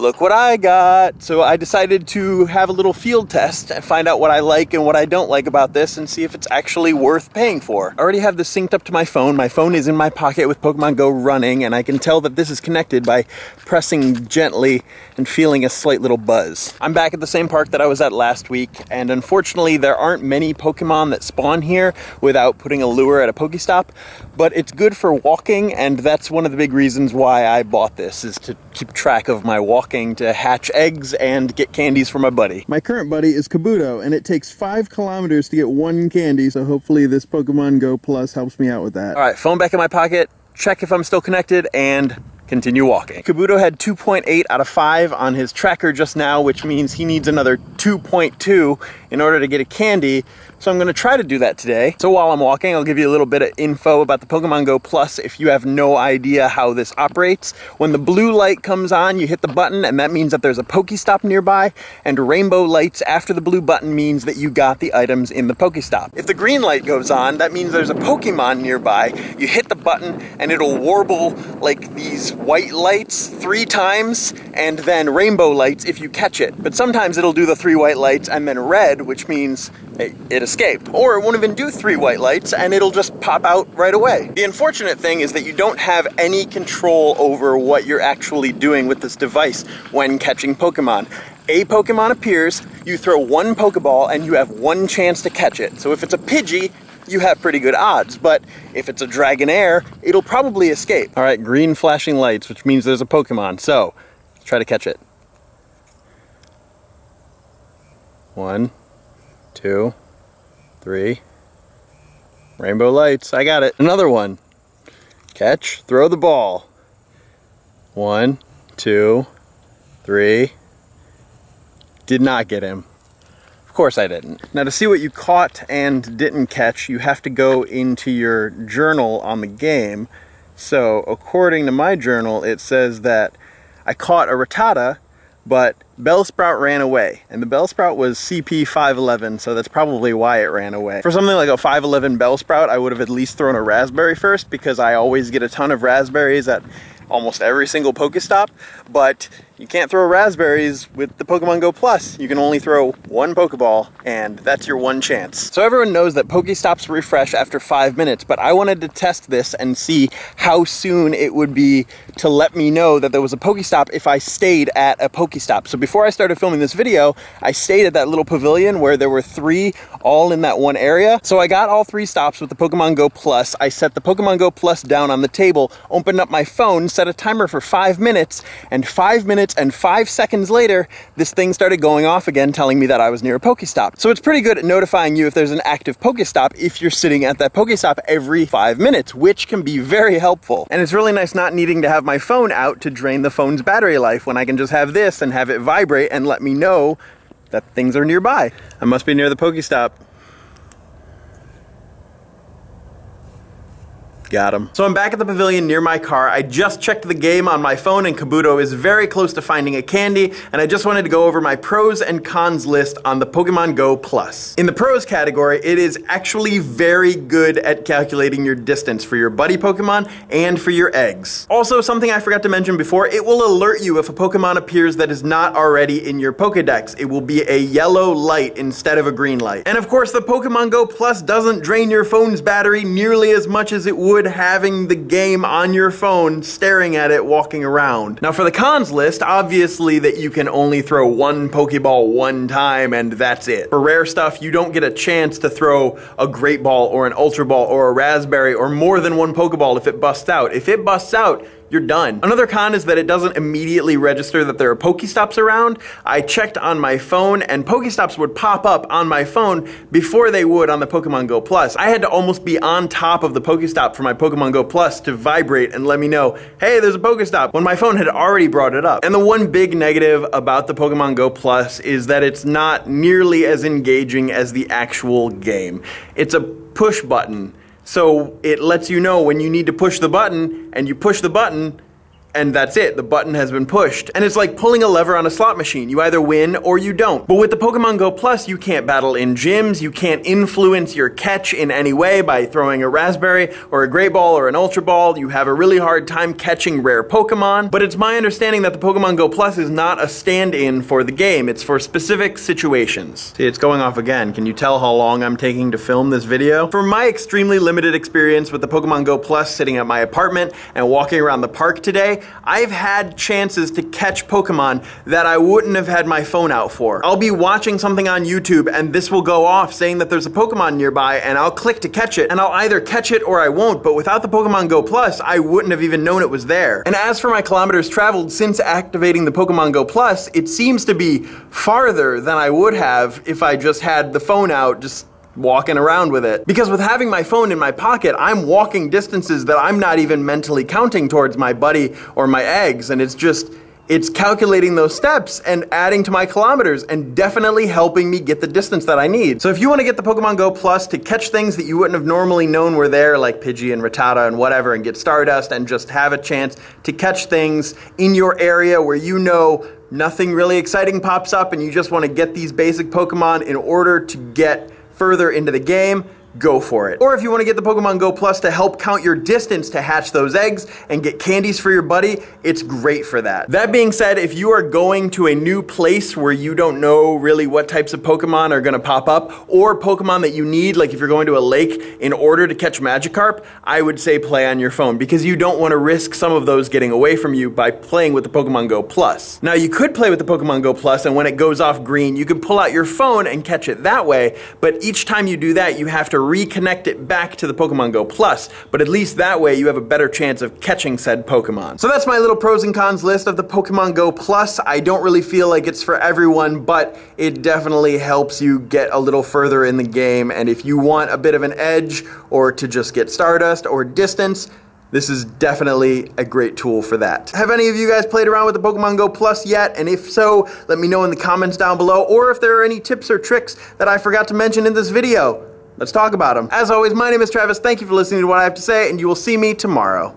look what I got. So I decided to have a little field test and find out what I like and what I don't like about this and see if it's actually worth paying for. I already have this synced up to my phone. My phone is in my pocket with Pokemon Go running, and I can tell that this is connected by pressing gently and feeling a slight little buzz. I'm back at the same park that I was at last week, and unfortunately there aren't many Pokemon that spawn here without putting a lure at a Pokestop, but it's good for walking, and that's one of the big reasons why I bought this, is to keep track of my walking to hatch eggs and get candies for my buddy. My current buddy is Kabuto, and it takes 5 kilometers to get 1 candy, so hopefully this Pokemon Go Plus helps me out with that. All right, phone back in my pocket, check if I'm still connected, and continue walking. Kabuto had 2.8 out of 5 on his tracker just now, which means he needs another 2.2 in order to get a candy. So I'm gonna try to do that today. So while I'm walking, I'll give you a little bit of info about the Pokemon Go Plus if you have no idea how this operates. When the blue light comes on, you hit the button, and that means that there's a Pokestop nearby, and rainbow lights after the blue button means that you got the items in the Pokestop. If the green light goes on, that means there's a Pokemon nearby. You hit the button, and it'll warble like these white lights 3 times, and then rainbow lights if you catch it. But sometimes it'll do the 3 white lights and then red, which means it escaped. Or it won't even do 3 white lights and it'll just pop out right away. The unfortunate thing is that you don't have any control over what you're actually doing with this device when catching Pokemon. A Pokemon appears, you throw 1 Pokeball, and you have 1 chance to catch it. So if it's a Pidgey, you have pretty good odds, but if it's a Dragonair, it'll probably escape. All right, green flashing lights, which means there's a Pokemon, so let's try to catch it. 1, 2, 3. Rainbow lights, I got it. Another one. Catch, throw the ball. 1, 2, 3. Did not get him. Of course I didn't. Now to see what you caught and didn't catch, you have to go into your journal on the game. So according to my journal, it says that I caught a Rattata, but Bellsprout ran away, and the Bellsprout was CP 511, so that's probably why it ran away. For something like a 511 Bellsprout, I would have at least thrown a raspberry first, because I always get a ton of raspberries at almost every single Pokestop, but you can't throw raspberries with the Pokemon Go Plus. You can only throw 1 Pokeball, and that's your 1 chance. So everyone knows that Pokestops refresh after 5 minutes, but I wanted to test this and see how soon it would be to let me know that there was a Pokestop if I stayed at a Pokestop. So before I started filming this video, I stayed at that little pavilion where there were 3 all in that one area. So I got all 3 stops with the Pokemon Go Plus. I set the Pokemon Go Plus down on the table, opened up my phone, set a timer for 5 minutes, and 5 minutes and 5 seconds later, this thing started going off again, telling me that I was near a Pokestop. So it's pretty good at notifying you if there's an active Pokestop if you're sitting at that Pokestop every 5 minutes, which can be very helpful. And it's really nice not needing to have my phone out to drain the phone's battery life when I can just have this and have it vibrate and let me know that things are nearby. I must be near the Pokestop. Got him. So I'm back at the pavilion near my car. I just checked the game on my phone, and Kabuto is very close to finding a candy, and I just wanted to go over my pros and cons list on the Pokemon Go Plus. In the pros category, it is actually very good at calculating your distance for your buddy Pokemon and for your eggs. Also, something I forgot to mention before, it will alert you if a Pokemon appears that is not already in your Pokedex. It will be a yellow light instead of a green light. And of course, the Pokemon Go Plus doesn't drain your phone's battery nearly as much as it would having the game on your phone, staring at it, walking around. Now for the cons list, obviously that you can only throw 1 Pokeball 1 time and that's it. For rare stuff, you don't get a chance to throw a Great Ball or an Ultra Ball or a Raspberry or more than 1 Pokeball if it busts out. If it busts out, you're done. Another con is that it doesn't immediately register that there are Pokestops around. I checked on my phone and Pokestops would pop up on my phone before they would on the Pokemon Go Plus. I had to almost be on top of the Pokestop for my Pokemon Go Plus to vibrate and let me know, hey, there's a Pokestop, when my phone had already brought it up. And the one big negative about the Pokemon Go Plus is that it's not nearly as engaging as the actual game. It's a push button. So it lets you know when you need to push the button, and you push the button, and that's it. The button has been pushed. And it's like pulling a lever on a slot machine. You either win or you don't. But with the Pokémon GO Plus, you can't battle in gyms, you can't influence your catch in any way by throwing a Raspberry or a Great Ball or an Ultra Ball. You have a really hard time catching rare Pokemon. But it's my understanding that the Pokémon GO Plus is not a stand-in for the game. It's for specific situations. See, it's going off again. Can you tell how long I'm taking to film this video? From my extremely limited experience with the Pokémon GO Plus sitting at my apartment and walking around the park today, I've had chances to catch Pokemon that I wouldn't have had my phone out for. I'll be watching something on YouTube and this will go off saying that there's a Pokemon nearby and I'll click to catch it and I'll either catch it or I won't, but without the Pokémon GO Plus, I wouldn't have even known it was there. And as for my kilometers traveled since activating the Pokémon GO Plus, it seems to be farther than I would have if I just had the phone out, just walking around with it. Because with having my phone in my pocket, I'm walking distances that I'm not even mentally counting towards my buddy or my eggs, and it's calculating those steps and adding to my kilometers and definitely helping me get the distance that I need. So if you want to get the Pokémon GO Plus to catch things that you wouldn't have normally known were there, like Pidgey and Rattata and whatever, and get Stardust and just have a chance to catch things in your area where you know nothing really exciting pops up and you just want to get these basic Pokemon in order to get further into the game, go for it. Or if you want to get the Pokémon GO Plus to help count your distance to hatch those eggs and get candies for your buddy, it's great for that. That being said, if you are going to a new place where you don't know really what types of Pokemon are going to pop up, or Pokemon that you need, like if you're going to a lake in order to catch Magikarp, I would say play on your phone because you don't want to risk some of those getting away from you by playing with the Pokémon GO Plus. Now you could play with the Pokémon GO Plus and when it goes off green, you could pull out your phone and catch it that way, but each time you do that, you have to reconnect it back to the Pokémon GO Plus, but at least that way you have a better chance of catching said Pokemon. So that's my little pros and cons list of the Pokémon GO Plus. I don't really feel like it's for everyone, but it definitely helps you get a little further in the game, and if you want a bit of an edge or to just get Stardust or distance, this is definitely a great tool for that. Have any of you guys played around with the Pokémon GO Plus yet? And if so, let me know in the comments down below, or if there are any tips or tricks that I forgot to mention in this video. Let's talk about them. As always, my name is Travis. Thank you for listening to what I have to say, and you will see me tomorrow.